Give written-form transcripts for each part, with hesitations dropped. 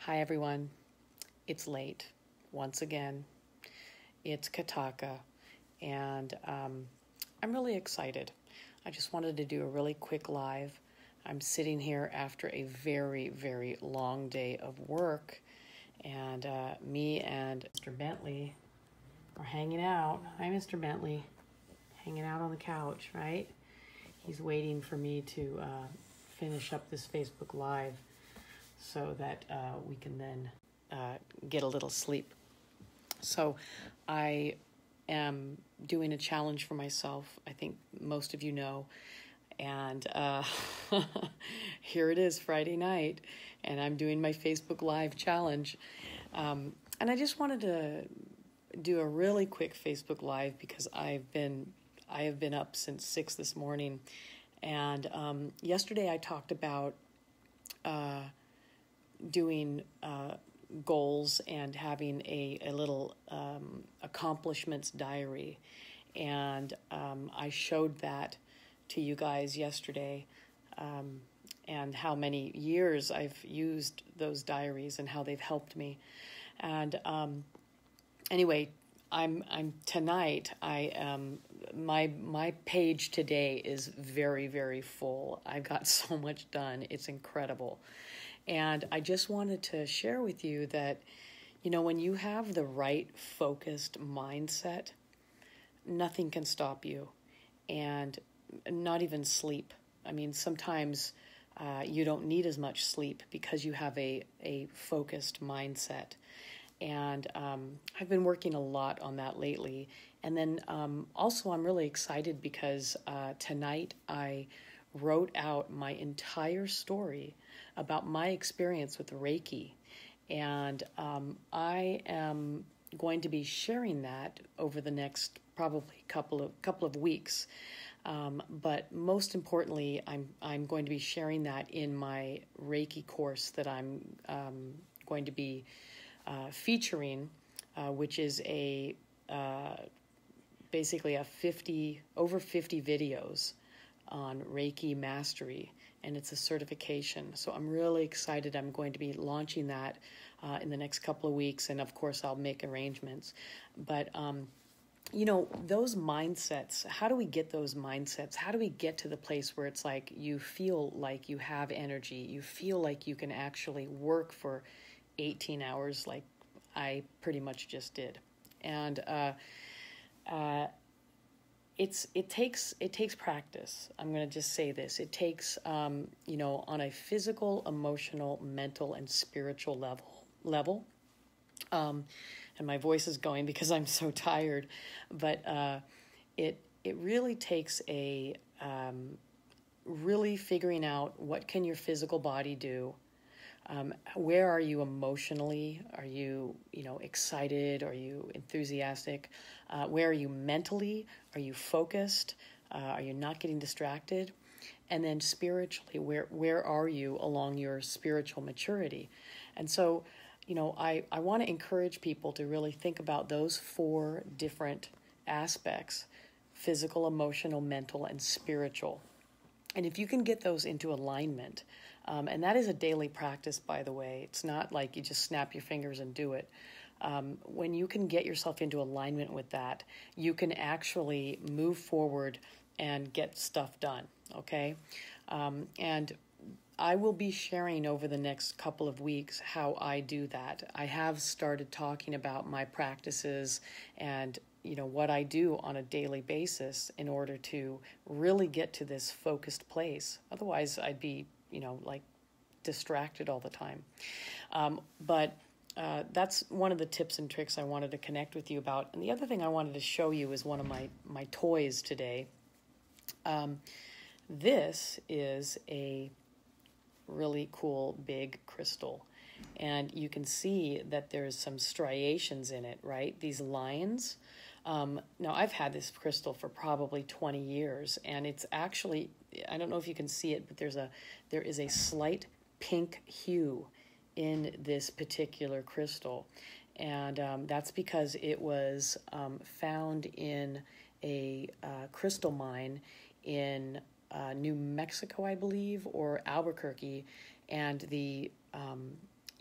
Hi everyone, it's late once again. It's Kataka, and I'm really excited. I just wanted to do a really quick live. I'm sitting here after a very, very long day of work, and me and Mr. Bentley are hanging out. Hi, Mr. Bentley, hanging out on the couch, right? He's waiting for me to finish up this Facebook Live so that we can then get a little sleep. So I am doing a challenge for myself. I think most of you know. And here it is, Friday night, and I'm doing my Facebook Live challenge. And I just wanted to do a really quick Facebook Live because I have been up since 6 this morning. And yesterday I talked about doing goals and having a little accomplishments diary. And I showed that to you guys yesterday, and how many years I've used those diaries and how they've helped me. And anyway, tonight my page today is very, very full. I've got so much done. It's incredible. And I just wanted to share with you that, when you have the right focused mindset, nothing can stop you, and not even sleep. I mean, sometimes you don't need as much sleep because you have a focused mindset. And I've been working a lot on that lately. And then also I'm really excited because tonight I wrote out my entire story about my experience with Reiki. And I am going to be sharing that over the next probably couple of weeks. But most importantly, I'm going to be sharing that in my Reiki course that I'm going to be featuring, which is basically over 50 videos on Reiki Mastery, and it's a certification. So I'm really excited. I'm going to be launching that in the next couple of weeks, and of course I'll make arrangements. But those mindsets, how do we get those mindsets? How do we get to the place where it's like you feel like you have energy, you feel like you can actually work for 18 hours like I pretty much just did? And it takes practice. I'm going to just say this. It takes, on a physical, emotional, mental, and spiritual level. And my voice is going because I'm so tired. But it really takes a really figuring out what can your physical body do. Where are you emotionally? Are you, excited? Are you enthusiastic? Where are you mentally? Are you focused? Are you not getting distracted? And then spiritually, where are you along your spiritual maturity? And so, I want to encourage people to really think about those 4 different aspects: physical, emotional, mental, and spiritual. And if you can get those into alignment, and that is a daily practice, by the way. It's not like you just snap your fingers and do it. When you can get yourself into alignment with that, you can actually move forward and get stuff done, okay? And I will be sharing over the next couple of weeks how I do that. I have started talking about my practices and what I do on a daily basis in order to really get to this focused place. Otherwise, I'd be, like distracted all the time. But that's one of the tips and tricks I wanted to connect with you about. And the other thing I wanted to show you is one of my toys today. This is a really cool big crystal. And you can see that there's some striations in it, right? These lines. Now, I've had this crystal for probably 20 years, and it's actually, I don't know if you can see it, but there is a slight pink hue in this particular crystal. And that's because it was found in a crystal mine in New Mexico, I believe, or Albuquerque. And the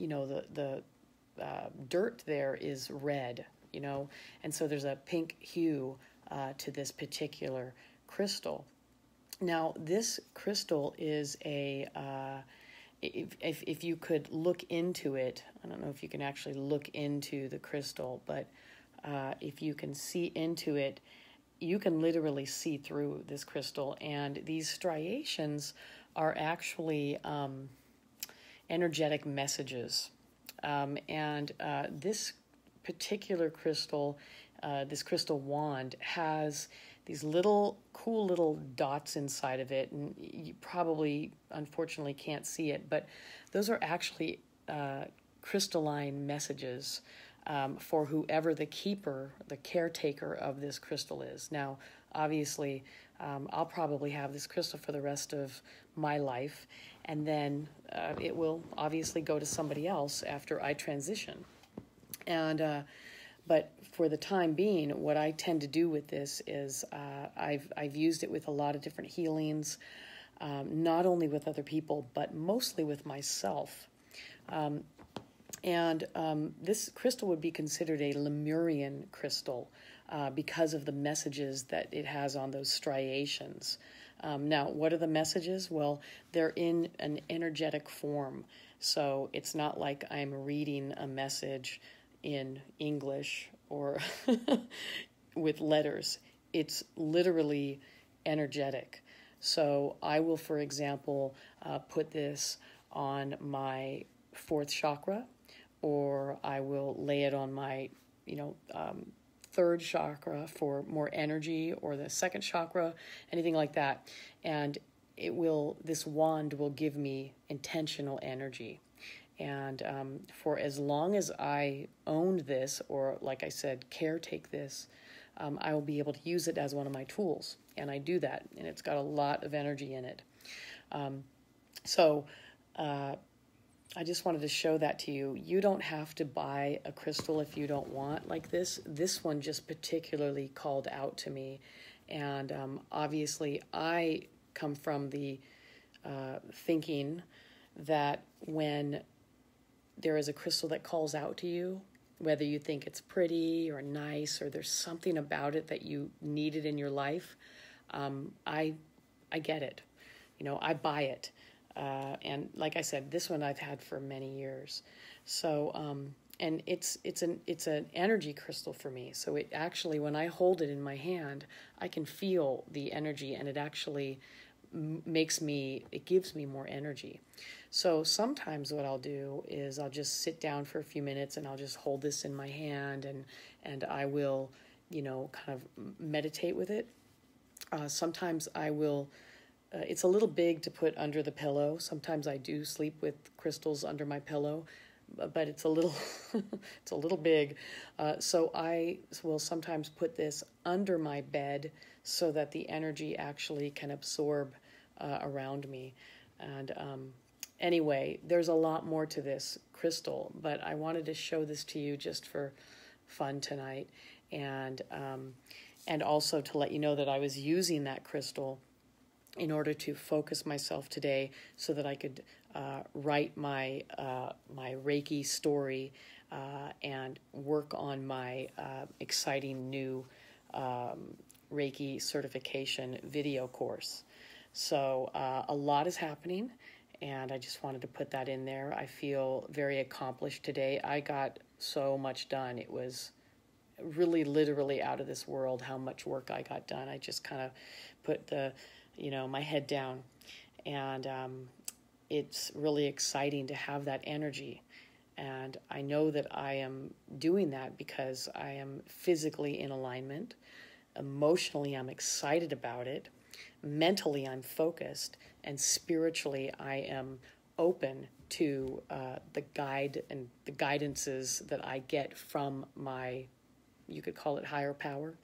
the dirt there is red, and so there's a pink hue to this particular crystal. Now, this crystal is if you could look into it, I don't know if you can actually look into the crystal, but if you can see into it, you can literally see through this crystal. And these striations are actually energetic messages. And this particular crystal, this crystal wand, has these cool little dots inside of it, and you probably, unfortunately, can't see it, but those are actually crystalline messages for whoever the keeper, the caretaker of this crystal is. Now, obviously, I'll probably have this crystal for the rest of my life, and then it will obviously go to somebody else after I transition. And but for the time being, what I tend to do with this is I've used it with a lot of different healings, not only with other people, but mostly with myself. This crystal would be considered a Lumerian crystal because of the messages that it has on those striations. Now, what are the messages? Well, they're in an energetic form. So it's not like I'm reading a message in English or with letters. It's literally energetic. So I will, for example, put this on my fourth chakra, or I will lay it on my, third chakra for more energy, or the second chakra, anything like that. And this wand will give me intentional energy. And for as long as I own this, or like I said, caretake this, I will be able to use it as one of my tools. And I do that, and it's got a lot of energy in it. So I just wanted to show that to you. You don't have to buy a crystal if you don't want like this. This one just particularly called out to me. And obviously I come from the thinking that when there is a crystal that calls out to you, whether you think it's pretty or nice, or there's something about it that you needed in your life, I get it. I buy it. And like I said, this one I've had for many years. So, and it's an energy crystal for me. So it actually, when I hold it in my hand, I can feel the energy, and it actually it gives me more energy. So sometimes what I'll do is I'll just sit down for a few minutes, and I'll just hold this in my hand, and I will, kind of meditate with it. Sometimes I will, it's a little big to put under the pillow. Sometimes I do sleep with crystals under my pillow, but it's a little, it's a little big. So I will sometimes put this under my bed so that the energy actually can absorb around me. And anyway, there's a lot more to this crystal, but I wanted to show this to you just for fun tonight, and also to let you know that I was using that crystal in order to focus myself today so that I could write my Reiki story and work on my exciting new Reiki certification video course. So a lot is happening, and I just wanted to put that in there. I feel very accomplished today. I got so much done. It was really literally out of this world how much work I got done. I just kind of put my head down, and it's really exciting to have that energy. And I know that I am doing that because I am physically in alignment. Emotionally, I'm excited about it. Mentally, I'm focused. And spiritually, I am open to the guide and the guidances that I get from my, you could call it higher power,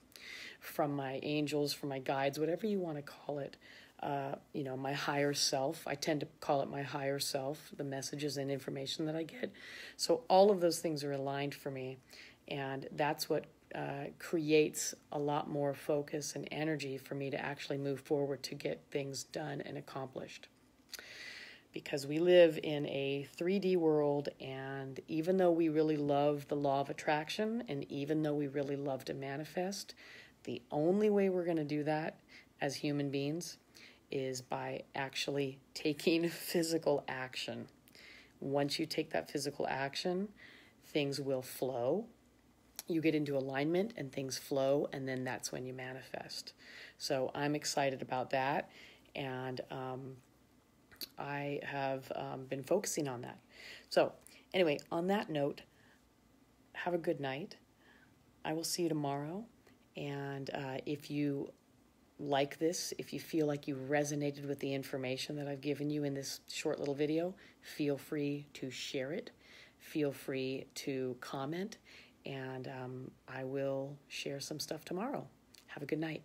from my angels, from my guides, whatever you want to call it. My higher self. I tend to call it my higher self, the messages and information that I get. So all of those things are aligned for me, and that's what creates a lot more focus and energy for me to actually move forward to get things done and accomplished. because we live in a 3D world, and even though we really love the law of attraction, and even though we really love to manifest, the only way we're going to do that as human beings is by actually taking physical action. Once you take that physical action, things will flow. You get into alignment and things flow, and then that's when you manifest. So I'm excited about that, and I have been focusing on that. So anyway, on that note, have a good night. I will see you tomorrow, and if you like this, if you feel like you resonated with the information that I've given you in this short little video, feel free to share it. Feel free to comment, and I will share some stuff tomorrow. Have a good night.